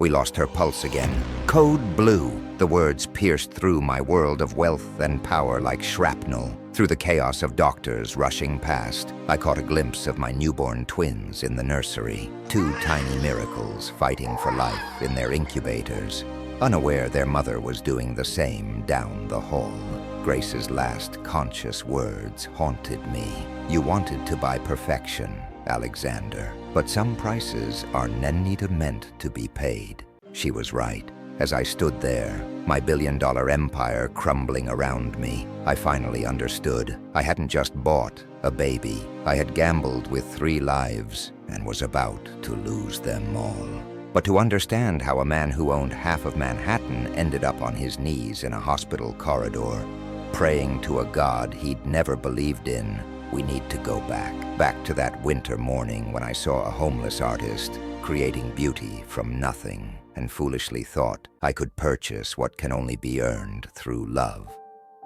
We lost her pulse again. Code blue. The words pierced through my world of wealth and power like shrapnel. Through the chaos of doctors rushing past, I caught a glimpse of my newborn twins in the nursery. Two tiny miracles fighting for life in their incubators. Unaware their mother was doing the same down the hall. Grace's last conscious words haunted me. You wanted to buy perfection, Alexander, but some prices are never meant to be paid. She was right. As I stood there, my billion-dollar empire crumbling around me, I finally understood. I hadn't just bought a baby. I had gambled with 3 lives and was about to lose them all. But to understand how a man who owned half of Manhattan ended up on his knees in a hospital corridor, praying to a god he'd never believed in, we need to go back to that winter morning when I saw a homeless artist creating beauty from nothing and foolishly thought I could purchase what can only be earned through love.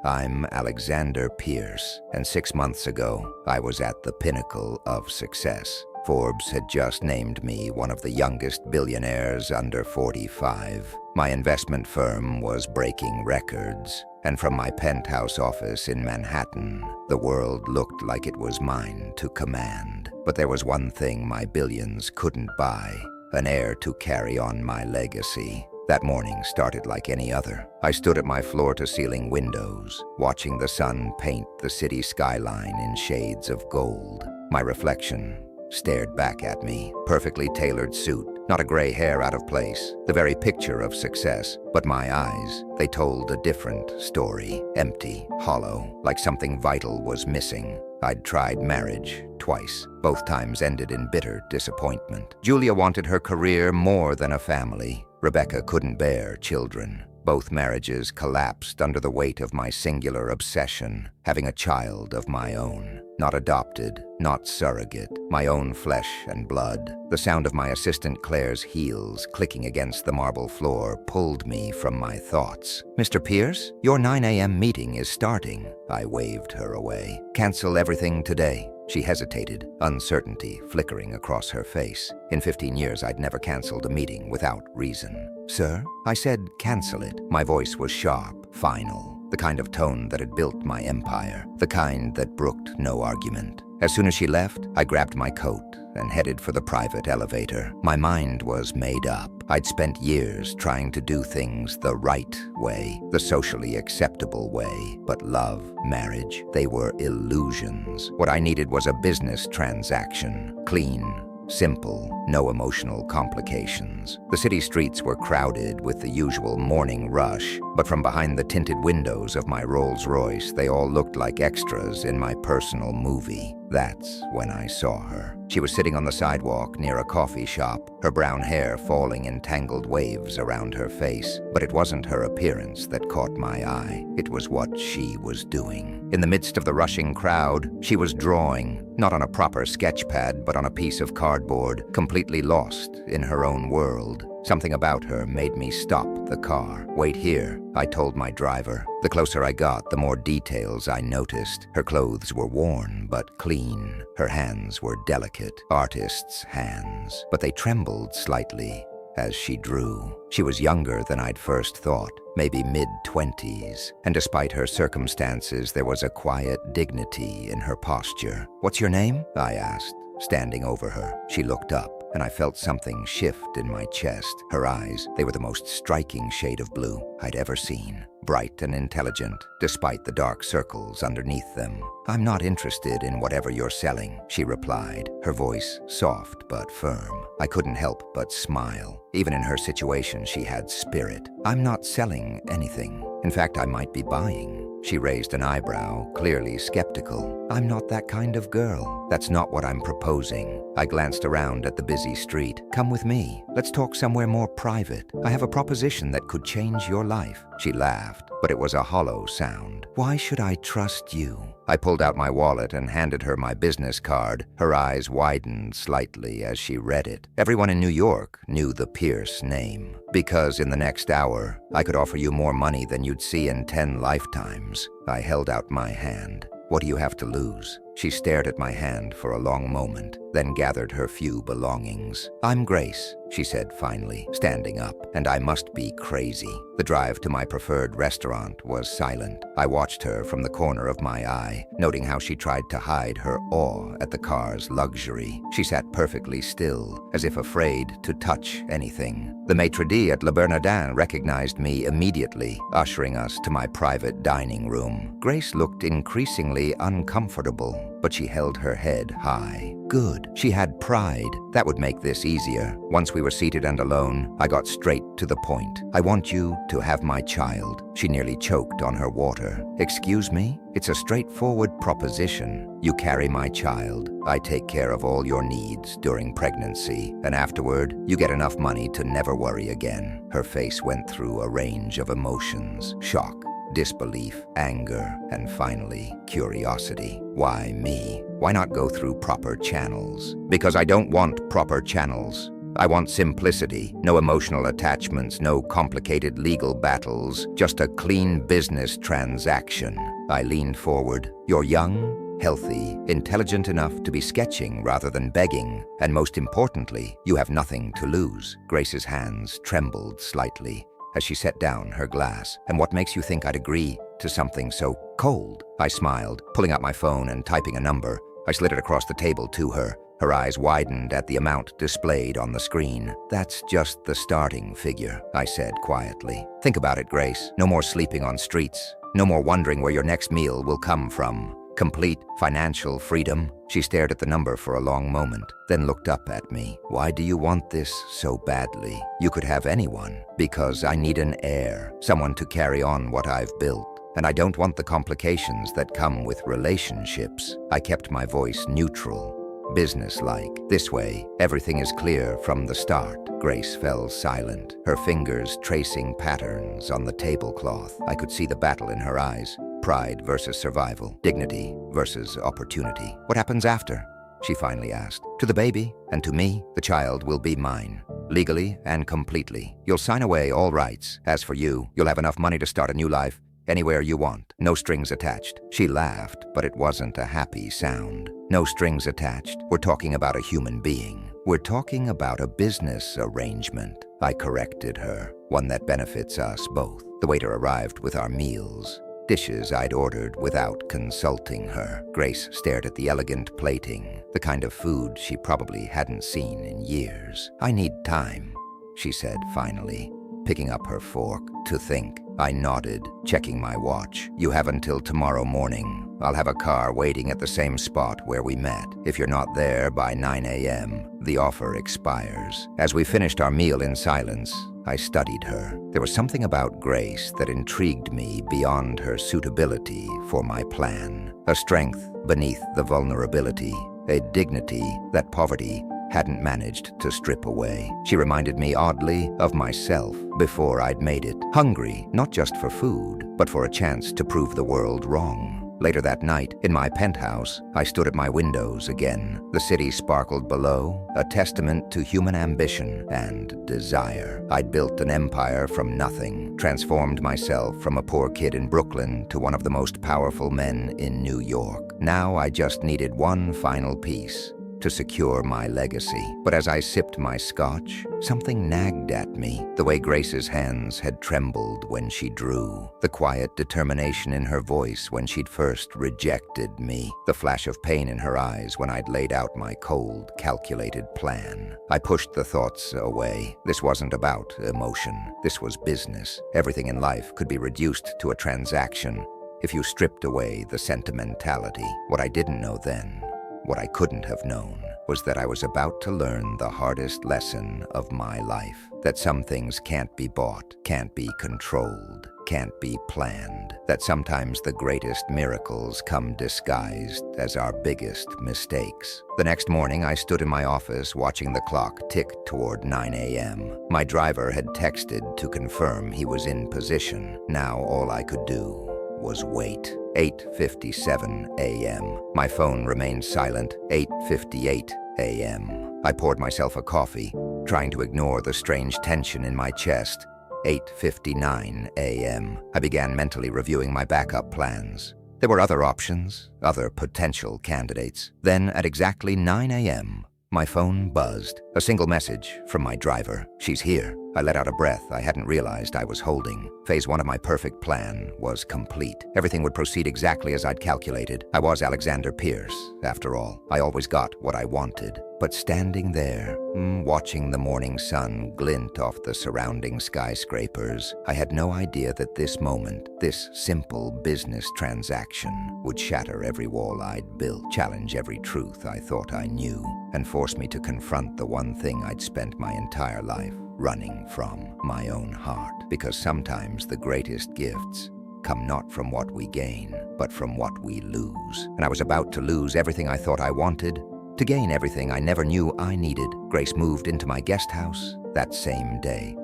I'm Alexander Pierce, and 6 months ago, I was at the pinnacle of success. Forbes had just named me one of the youngest billionaires under 45. My investment firm was breaking records, and from my penthouse office in Manhattan, the world looked like it was mine to command. But there was one thing my billions couldn't buy: an heir to carry on my legacy. That morning started like any other. I stood at my floor-to-ceiling windows, watching the sun paint the city skyline in shades of gold. My reflection stared back at me, perfectly tailored suit, not a gray hair out of place, the very picture of success. But my eyes, they told a different story, empty, hollow, like something vital was missing. I'd tried marriage twice. Both times ended in bitter disappointment. Julia wanted her career more than a family. Rebecca couldn't bear children. Both marriages collapsed under the weight of my singular obsession, having a child of my own. Not adopted, not surrogate, my own flesh and blood. The sound of my assistant Claire's heels clicking against the marble floor pulled me from my thoughts. "Mr. Pierce, your 9 a.m. meeting is starting." I waved her away. "Cancel everything today." She hesitated, uncertainty flickering across her face. In 15 years, I'd never canceled a meeting without reason. "Sir?" I said, "Cancel it." My voice was sharp, final, the kind of tone that had built my empire, the kind that brooked no argument. As soon as she left, I grabbed my coat and headed for the private elevator. My mind was made up. I'd spent years trying to do things the right way, the socially acceptable way. But love, marriage, they were illusions. What I needed was a business transaction, clean, simple, no emotional complications. The city streets were crowded with the usual morning rush, but from behind the tinted windows of my Rolls-Royce, they all looked like extras in my personal movie. That's when I saw her. She was sitting on the sidewalk near a coffee shop, her brown hair falling in tangled waves around her face. But it wasn't her appearance that caught my eye. It was what she was doing. In the midst of the rushing crowd, she was drawing, not on a proper sketch pad, but on a piece of cardboard, completely lost in her own world. Something about her made me stop the car. "Wait here," I told my driver. The closer I got, the more details I noticed. Her clothes were worn but clean. Her hands were delicate, artist's hands, but they trembled slightly as she drew. She was younger than I'd first thought, maybe mid-20s, and despite her circumstances, there was a quiet dignity in her posture. "What's your name?" I asked, standing over her. She looked up, and I felt something shift in my chest. Her eyes, they were the most striking shade of blue I'd ever seen. Bright and intelligent, despite the dark circles underneath them. "I'm not interested in whatever you're selling," she replied, her voice soft but firm. I couldn't help but smile. Even in her situation, she had spirit. "I'm not selling anything. In fact, I might be buying." She raised an eyebrow, clearly skeptical. "I'm not that kind of girl. That's not what I'm proposing." I glanced around at the busy street. "Come with me. Let's talk somewhere more private. I have a proposition that could change your life." She laughed, but it was a hollow sound. "Why should I trust you?" I pulled out my wallet and handed her my business card. Her eyes widened slightly as she read it. Everyone in New York knew the Pierce name. "Because in the next hour, I could offer you more money than you'd see in 10 lifetimes." I held out my hand. "What do you have to lose?" She stared at my hand for a long moment, then gathered her few belongings. "I'm Grace," she said finally, standing up, and I must be crazy. The drive to my preferred restaurant was silent. I watched her from the corner of my eye, noting how she tried to hide her awe at the car's luxury. She sat perfectly still, as if afraid to touch anything. The maitre d' at Le Bernardin recognized me immediately, ushering us to my private dining room. Grace looked increasingly uncomfortable, but she held her head high. Good. She had pride. That would make this easier. Once we were seated and alone, I got straight to the point. I want you to have my child. She nearly choked on her water. Excuse me? It's a straightforward proposition. You carry my child. I take care of all your needs during pregnancy, and afterward, you get enough money to never worry again. Her face went through a range of emotions: shock, disbelief, anger, and finally, curiosity. Why me? Why not go through proper channels? Because I don't want proper channels. I want simplicity, no emotional attachments, no complicated legal battles, just a clean business transaction. I leaned forward. You're young, healthy, intelligent enough to be sketching rather than begging, and most importantly, you have nothing to lose. Grace's hands trembled slightly as she set down her glass. And what makes you think I'd agree to something so cold? I smiled, pulling out my phone and typing a number. I slid it across the table to her. Her eyes widened at the amount displayed on the screen. That's just the starting figure, I said quietly. Think about it, Grace. No more sleeping on streets. No more wondering where your next meal will come from. Complete financial freedom. She stared at the number for a long moment, then looked up at me. Why do you want this so badly? You could have anyone. Because I need an heir, someone to carry on what I've built. And I don't want the complications that come with relationships. I kept my voice neutral, businesslike. This way, everything is clear from the start. Grace fell silent, her fingers tracing patterns on the tablecloth. I could see the battle in her eyes. Pride versus survival, dignity versus opportunity. What happens after? She finally asked. To the baby, and to me, the child will be mine. Legally and completely. You'll sign away all rights. As for you, you'll have enough money to start a new life anywhere you want. No strings attached. She laughed, but it wasn't a happy sound. No strings attached. We're talking about a human being. We're talking about a business arrangement. I corrected her. One that benefits us both. The waiter arrived with our meals. Dishes I'd ordered without consulting her. Grace stared at the elegant plating, the kind of food she probably hadn't seen in years. I need time, she said finally, picking up her fork to think. I nodded, checking my watch. You have until tomorrow morning. I'll have a car waiting at the same spot where we met. If you're not there by 9 a.m., the offer expires. As we finished our meal in silence, I studied her. There was something about Grace that intrigued me beyond her suitability for my plan. A strength beneath the vulnerability, a dignity that poverty hadn't managed to strip away. She reminded me oddly of myself before I'd made it. Hungry, not just for food, but for a chance to prove the world wrong. Later that night, in my penthouse, I stood at my windows again. The city sparkled below, a testament to human ambition and desire. I'd built an empire from nothing, transformed myself from a poor kid in Brooklyn to one of the most powerful men in New York. Now I just needed one final piece to secure my legacy. But as I sipped my scotch, something nagged at me. The way Grace's hands had trembled when she drew. The quiet determination in her voice when she'd first rejected me. The flash of pain in her eyes when I'd laid out my cold, calculated plan. I pushed the thoughts away. This wasn't about emotion. This was business. Everything in life could be reduced to a transaction if you stripped away the sentimentality. What I didn't know then, what I couldn't have known, was that I was about to learn the hardest lesson of my life. That some things can't be bought, can't be controlled, can't be planned. That sometimes the greatest miracles come disguised as our biggest mistakes. The next morning, I stood in my office watching the clock tick toward 9 a.m. My driver had texted to confirm he was in position. Now all I could do was wait. 8:57 a.m. My phone remained silent. 8:58 a.m. I poured myself a coffee, trying to ignore the strange tension in my chest. 8:59 a.m. I began mentally reviewing my backup plans. There were other options, other potential candidates. Then, at exactly 9 a.m., my phone buzzed. A single message from my driver. She's here. I let out a breath I hadn't realized I was holding. Phase 1 of my perfect plan was complete. Everything would proceed exactly as I'd calculated. I was Alexander Pierce, after all. I always got what I wanted. But standing there, watching the morning sun glint off the surrounding skyscrapers, I had no idea that this moment, this simple business transaction, would shatter every wall I'd built, challenge every truth I thought I knew, and force me to confront the one thing I'd spent my entire life running from: my own heart. Because sometimes the greatest gifts come not from what we gain, but from what we lose. And I was about to lose everything I thought I wanted, to gain everything I never knew I needed. Grace moved into my guest house that same day.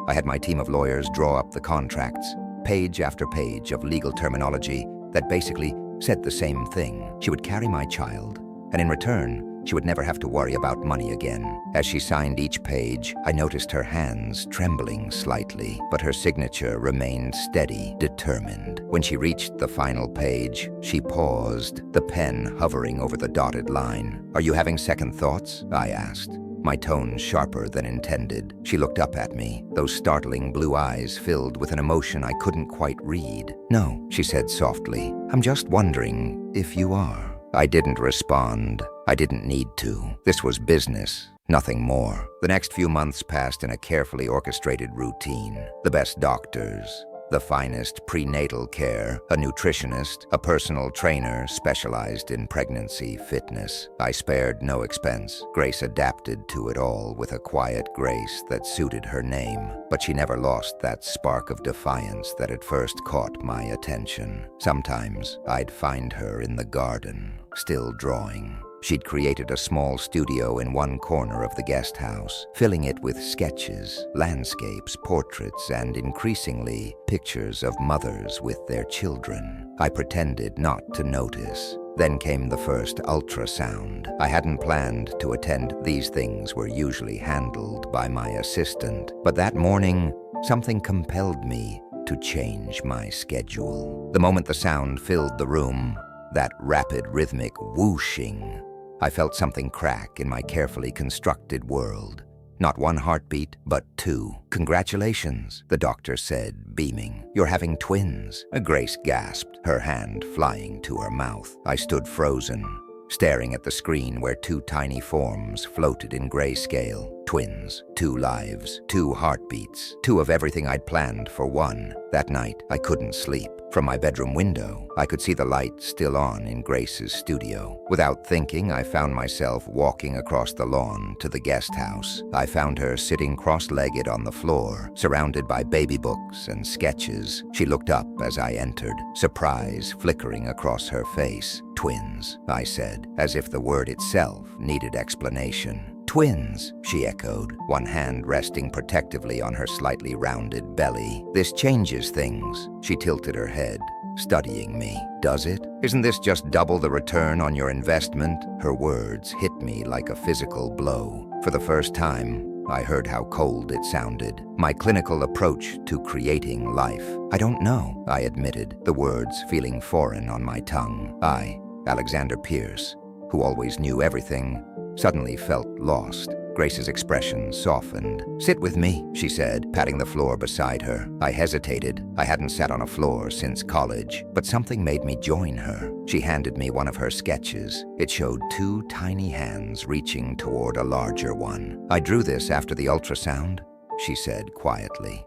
I had my team of lawyers draw up the contracts, page after page of legal terminology that basically said the same thing. She would carry my child, and in return, she would never have to worry about money again. As she signed each page, I noticed her hands trembling slightly, but her signature remained steady, determined. When she reached the final page, she paused, the pen hovering over the dotted line. "Are you having second thoughts?" I asked, my tone sharper than intended. She looked up at me, those startling blue eyes filled with an emotion I couldn't quite read. "No," she said softly. "I'm just wondering if you are." I didn't respond. I didn't need to. This was business, nothing more. The next few months passed in a carefully orchestrated routine. The best doctors, the finest prenatal care, a nutritionist, a personal trainer specialized in pregnancy fitness. I spared no expense. Grace adapted to it all with a quiet grace that suited her name, but she never lost that spark of defiance that had first caught my attention. Sometimes I'd find her in the garden, still drawing. She'd created a small studio in one corner of the guest house, filling it with sketches, landscapes, portraits, and increasingly pictures of mothers with their children. I pretended not to notice. Then came the first ultrasound. I hadn't planned to attend. These things were usually handled by my assistant. But that morning, something compelled me to change my schedule. The moment the sound filled the room, that rapid rhythmic whooshing, I felt something crack in my carefully constructed world. Not one heartbeat, but two. "Congratulations," the doctor said, beaming. "You're having twins." Grace gasped, her hand flying to her mouth. I stood frozen, staring at the screen where two tiny forms floated in grayscale. Twins, 2 lives, 2 heartbeats, 2 of everything I'd planned for one. That night, I couldn't sleep. From my bedroom window, I could see the light still on in Grace's studio. Without thinking, I found myself walking across the lawn to the guest house. I found her sitting cross-legged on the floor, surrounded by baby books and sketches. She looked up as I entered, surprise flickering across her face. "Twins," I said, as if the word itself needed explanation. "Twins," she echoed, one hand resting protectively on her slightly rounded belly. "This changes things." She tilted her head, studying me. "Does it? Isn't this just double the return on your investment?" Her words hit me like a physical blow. For the first time, I heard how cold it sounded. My clinical approach to creating life. "I don't know," I admitted, the words feeling foreign on my tongue. I, Alexander Pierce, who always knew everything, suddenly felt lost. Grace's expression softened. "Sit with me," she said, patting the floor beside her. I hesitated. I hadn't sat on a floor since college, but something made me join her. She handed me one of her sketches. It showed 2 tiny hands reaching toward a larger one. "I drew this after the ultrasound," she said quietly.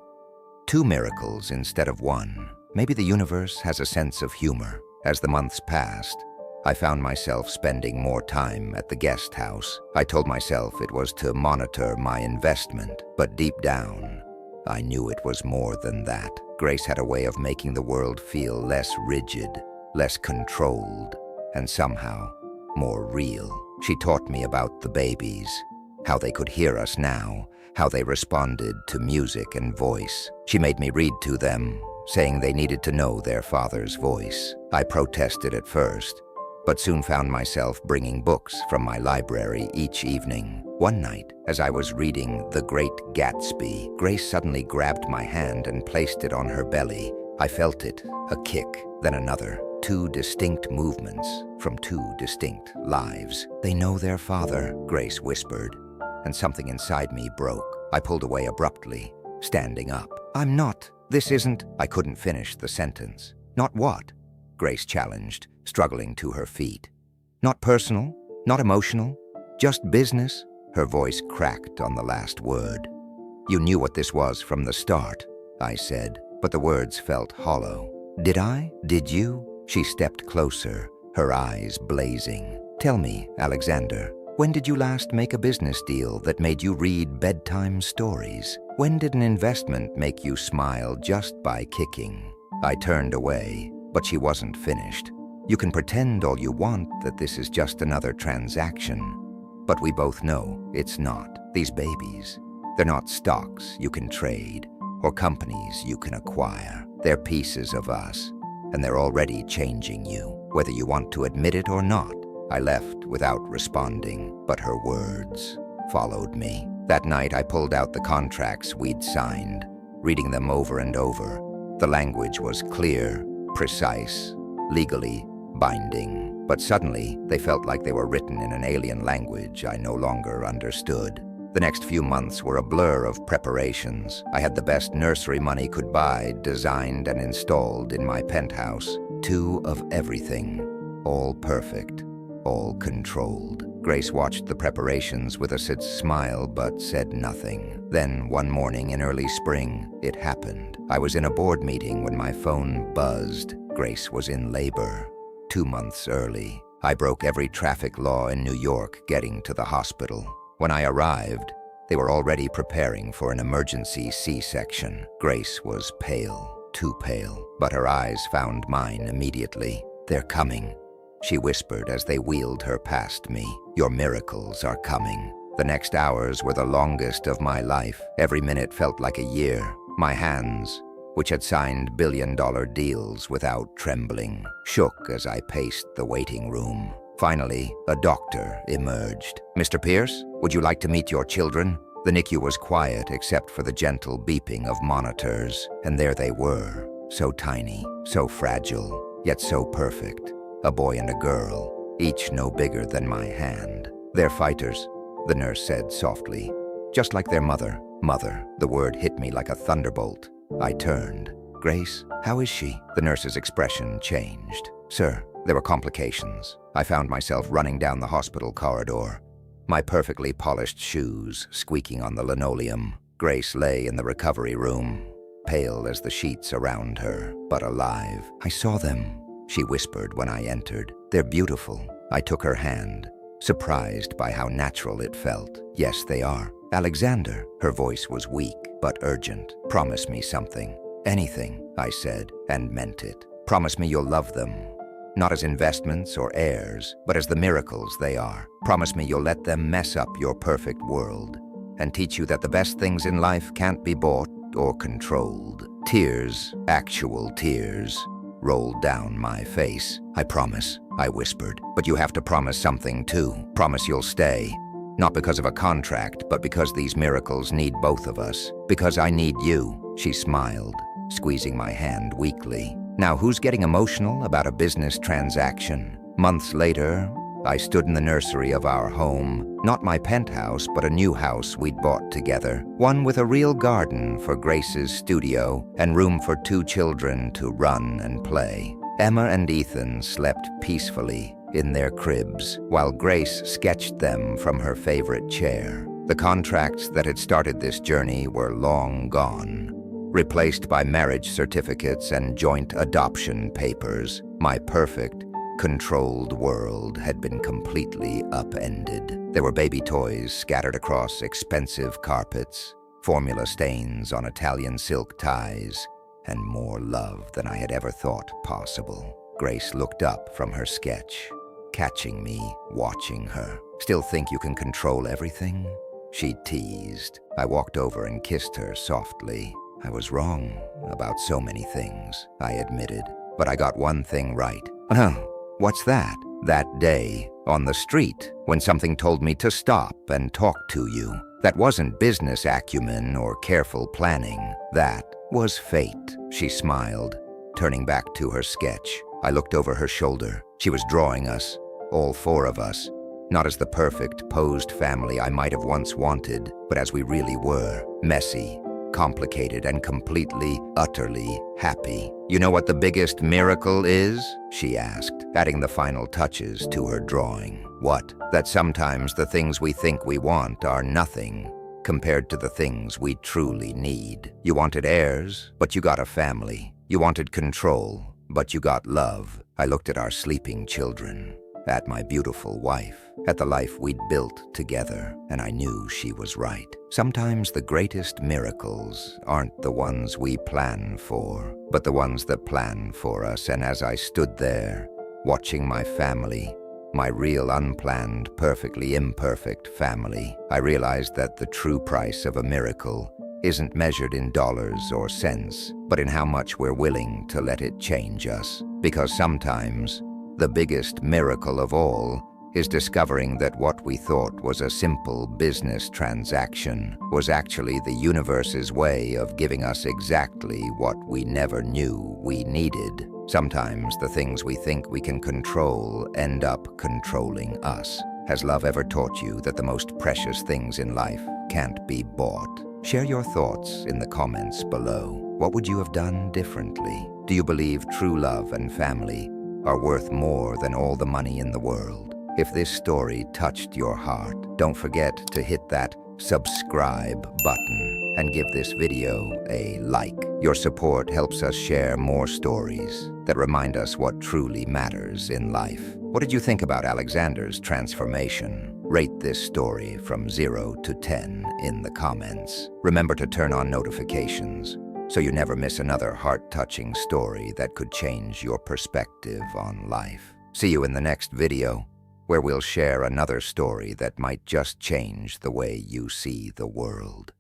2 miracles instead of 1. Maybe the universe has a sense of humor. As the months passed, I found myself spending more time at the guest house. I told myself it was to monitor my investment, but deep down, I knew it was more than that. Grace had a way of making the world feel less rigid, less controlled, and somehow more real. She taught me about the babies, how they could hear us now, how they responded to music and voice. She made me read to them, saying they needed to know their father's voice. I protested at first, but soon found myself bringing books from my library each evening. One night, as I was reading The Great Gatsby, Grace suddenly grabbed my hand and placed it on her belly. I felt it, a kick, then another. 2 distinct movements from 2 distinct lives. "They know their father," Grace whispered. and something inside me broke. I pulled away abruptly, standing up. "I'm not. This isn't—" I couldn't finish the sentence. "Not what?" Grace challenged, struggling to her feet. "Not personal, not emotional, just business?" Her voice cracked on the last word. "You knew what this was from the start," I said, but the words felt hollow. "Did I? Did you?" She stepped closer, her eyes blazing. "Tell me, Alexander, when did you last make a business deal that made you read bedtime stories? When did an investment make you smile just by kicking?" I turned away, but she wasn't finished. "You can pretend all you want that this is just another transaction, but we both know it's not. These babies, they're not stocks you can trade or companies you can acquire. They're pieces of us, and they're already changing you, whether you want to admit it or not." I left without responding, but her words followed me. That night I pulled out the contracts we'd signed, reading them over and over. The language was clear, precise, legally binding, but suddenly they felt like they were written in an alien language I no longer understood. The next few months were a blur of preparations. I had the best nursery money could buy designed and installed in my penthouse. 2 of everything, all perfect, all controlled. Grace watched the preparations with a smile but said nothing. Then, one morning in early spring, it happened. I was in a board meeting when my phone buzzed. Grace was in labor, 2 months early. I broke every traffic law in New York getting to the hospital. When I arrived, they were already preparing for an emergency C-section. Grace was pale, too pale, but her eyes found mine immediately. "They're coming," she whispered as they wheeled her past me. "Your miracles are coming." The next hours were the longest of my life. Every minute felt like a year. My hands, which had signed billion-dollar deals without trembling, shook as I paced the waiting room. Finally, a doctor emerged. "Mr. Pierce, would you like to meet your children?" The NICU was quiet except for the gentle beeping of monitors, and there they were, so tiny, so fragile, yet so perfect. A boy and a girl, each no bigger than my hand. "They're fighters," the nurse said softly, "just like their mother." Mother, the word hit me like a thunderbolt. I turned. "Grace, how is she?" The nurse's expression changed. "Sir, there were complications." I found myself running down the hospital corridor, my perfectly polished shoes squeaking on the linoleum. Grace lay in the recovery room, pale as the sheets around her, but alive. "I saw them," she whispered when I entered. "They're beautiful." I took her hand, surprised by how natural it felt. "Yes, they are." "Alexander," her voice was weak but urgent. "Promise me something." "Anything," I said, and meant it. "Promise me you'll love them. Not as investments or heirs, but as the miracles they are. Promise me you'll let them mess up your perfect world and teach you that the best things in life can't be bought or controlled." Tears, actual tears, rolled down my face. "I promise," I whispered, "but you have to promise something too. Promise you'll stay. Not because of a contract, but because these miracles need both of us. Because I need you." She smiled, squeezing my hand weakly. Now who's getting emotional about a business transaction? Months later, I stood in the nursery of our home, not my penthouse, but a new house we'd bought together. One with a real garden for Grace's studio and room for 2 children to run and play. Emma and Ethan slept peacefully in their cribs, while Grace sketched them from her favorite chair. The contracts that had started this journey were long gone, replaced by marriage certificates and joint adoption papers. My perfect, controlled world had been completely upended. There were baby toys scattered across expensive carpets, formula stains on Italian silk ties, and more love than I had ever thought possible. Grace looked up from her sketch, catching me watching her. "Still think you can control everything?" she teased. I walked over and kissed her softly. "I was wrong about so many things," I admitted, "but I got one thing right." "Oh, what's that?" "That day, on the street, when something told me to stop and talk to you. That wasn't business acumen or careful planning. That was fate." She smiled, turning back to her sketch. I looked over her shoulder. She was drawing us, all 4 of us, Not as the perfect, posed family I might have once wanted, but as we really were. Messy, complicated, and completely, utterly happy. You know what the biggest miracle is? She asked, adding the final touches to her drawing. What? That sometimes the things we think we want are nothing compared to the things we truly need. You wanted heirs, but you got a family. You wanted control, but you got love. I looked at our sleeping children, at my beautiful wife, at the life we'd built together, and I knew she was right. Sometimes the greatest miracles aren't the ones we plan for, but the ones that plan for us. And as I stood there, watching my family, my real, unplanned, perfectly imperfect family, I realized that the true price of a miracle isn't measured in dollars or cents, but in how much we're willing to let it change us. Because sometimes the biggest miracle of all is discovering that what we thought was a simple business transaction was actually the universe's way of giving us exactly what we never knew we needed. Sometimes the things we think we can control end up controlling us. Has love ever taught you that the most precious things in life can't be bought? Share your thoughts in the comments below. What would you have done differently? Do you believe true love and family are worth more than all the money in the world? If this story touched your heart, don't forget to hit that subscribe button and give this video a like. Your support helps us share more stories that remind us what truly matters in life. What did you think about Alexander's transformation? Rate this story from 0 to 10 in the comments. Remember to turn on notifications so you never miss another heart-touching story that could change your perspective on life. See you in the next video, where we'll share another story that might just change the way you see the world.